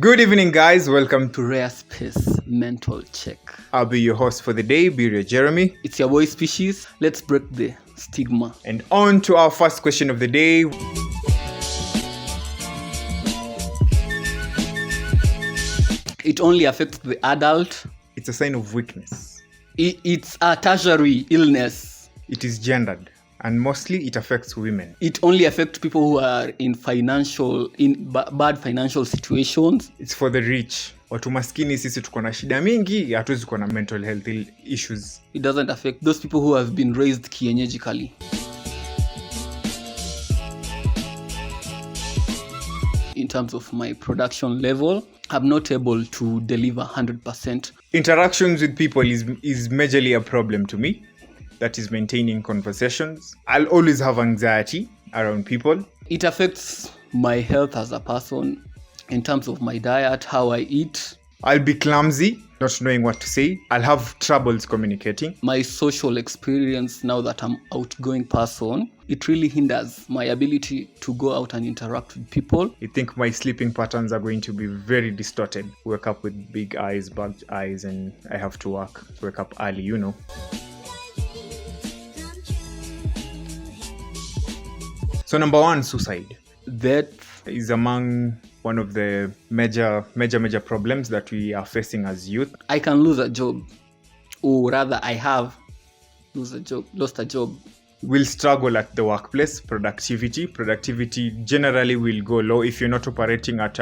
Good evening, guys. Welcome to. to Rare Space Mental Check. I'll be your host for the day, Biria Jeremy. It's your boy Species. Let's break the stigma. And on to our first question of the day. It only affects the adult. It's a sign of weakness. It's a tertiary illness. It is gendered, and mostly it affects women. It only affects people who are in bad financial situations. It's for the rich. Watu maskini sisi tuko na shida mingi, hatuwezi kuwa na mental health issues. It doesn't affect those people who have been raised kienyetically. In terms of my production level, I'm not able to deliver 100%. Interactions with people is majorly a problem to me. That is maintaining conversations. I'll always have anxiety around people. It affects my health as a person in terms of my diet, how I eat. I'll be clumsy, not knowing what to say. I'll have troubles communicating. My social experience, now that I'm an outgoing person, it really hinders my ability to go out and interact with people. I think my sleeping patterns are going to be very distorted. Wake up with big eyes, bugged eyes, and I have to wake up early, you know. So number one, suicide. That is among one of the major problems that we are facing as youth. I can lose a job, or rather I have lost a job. We'll struggle at the workplace. Productivity generally will go low. If you're not operating at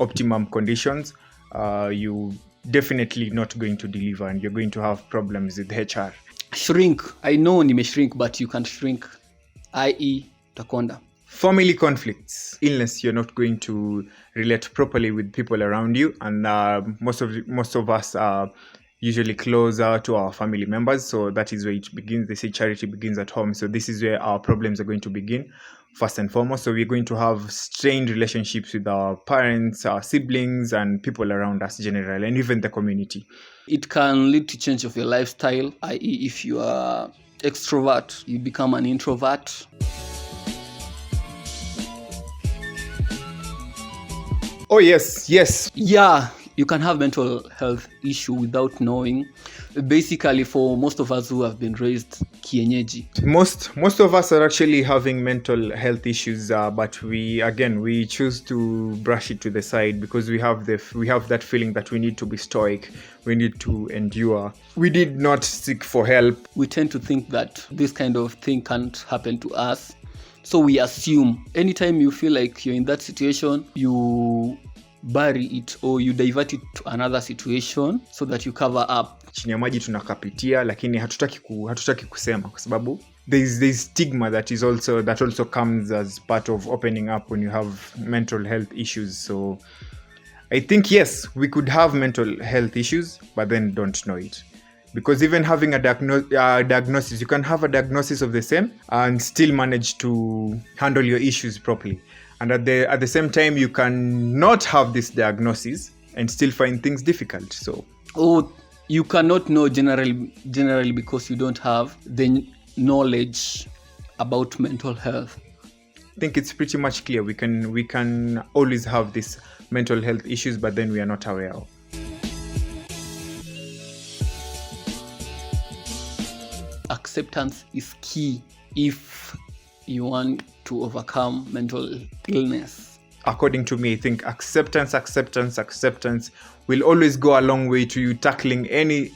optimum conditions, you definitely not going to deliver, and you're going to have problems with HR. Shrink. I know nime shrink, but you can't shrink, i.e. utakonda. Family conflicts, illness, you're not going to relate properly with people around you, and most of us are usually closer to our family members, so that is where it begins. They say charity begins at home, so this is where our problems are going to begin first and foremost. So we're going to have strained relationships with our parents, our siblings, and people around us generally, and even the community. It can lead to change of your lifestyle, i.e. if you are extrovert, you become an introvert. Oh, yes. Yeah, you can have mental health issue without knowing. Basically, for most of us who have been raised kienyeji. Most of us are actually having mental health issues, but we choose to brush it to the side because we have that feeling that we need to be stoic, we need to endure. We did not seek for help. We tend to think that this kind of thing can't happen to us. So we assume anytime you feel like you're in that situation, you bury it or you divert it to another situation so that you cover up. Chini ya maji tunakapitia, lakini hatutaki kusema kwa sababu there's stigma that also comes as part of opening up when you have mental health issues. So I think yes, we could have mental health issues, but then don't know it. Because even having a diagnosis, you can have a diagnosis of the same and still manage to handle your issues properly. And at the same time, you can not have this diagnosis and still find things difficult. So, you cannot know generally because you don't have the knowledge about mental health. I think it's pretty much clear. We can always have these mental health issues, but then we are not aware of. Acceptance is key if you want to overcome mental illness. According to me, I think acceptance will always go a long way to you tackling any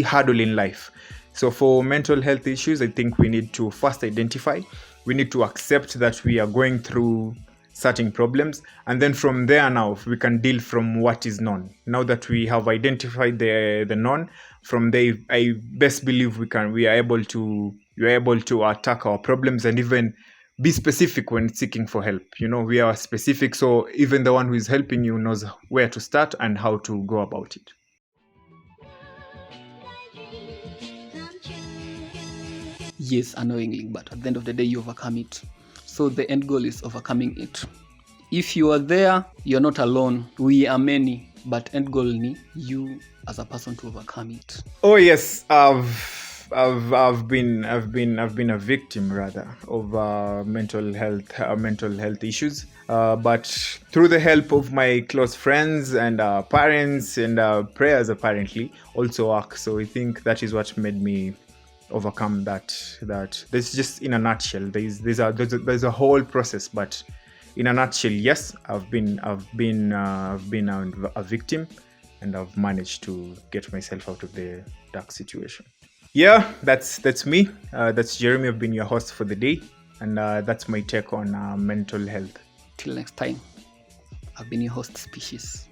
hurdle in life. So for mental health issues, I think we need to first identify. We need to accept that we are going through certain problems, and then from there now we can deal from what is known. Now that we have identified the known, from there I best believe we are able to attack our problems and even be specific when seeking for help. You know, we are specific, so even the one who is helping you knows where to start and how to go about it. Yes, annoyingly, but at the end of the day you overcome it. So the end goal is overcoming it. If you are there, you're not alone. We are many, but end goal ni you as a person to overcome it. Oh yes, I've been a victim rather of mental health issues. But through the help of my close friends and parents and prayers, apparently also work. So I think that is what made me overcome that. This just in a nutshell. There's a whole process, but in a nutshell, yes, I've been a victim, and I've managed to get myself out of the dark situation. Yeah, that's me. That's Jeremy. I've been your host for the day, and that's my take on mental health. Till next time, I've been your host, Species.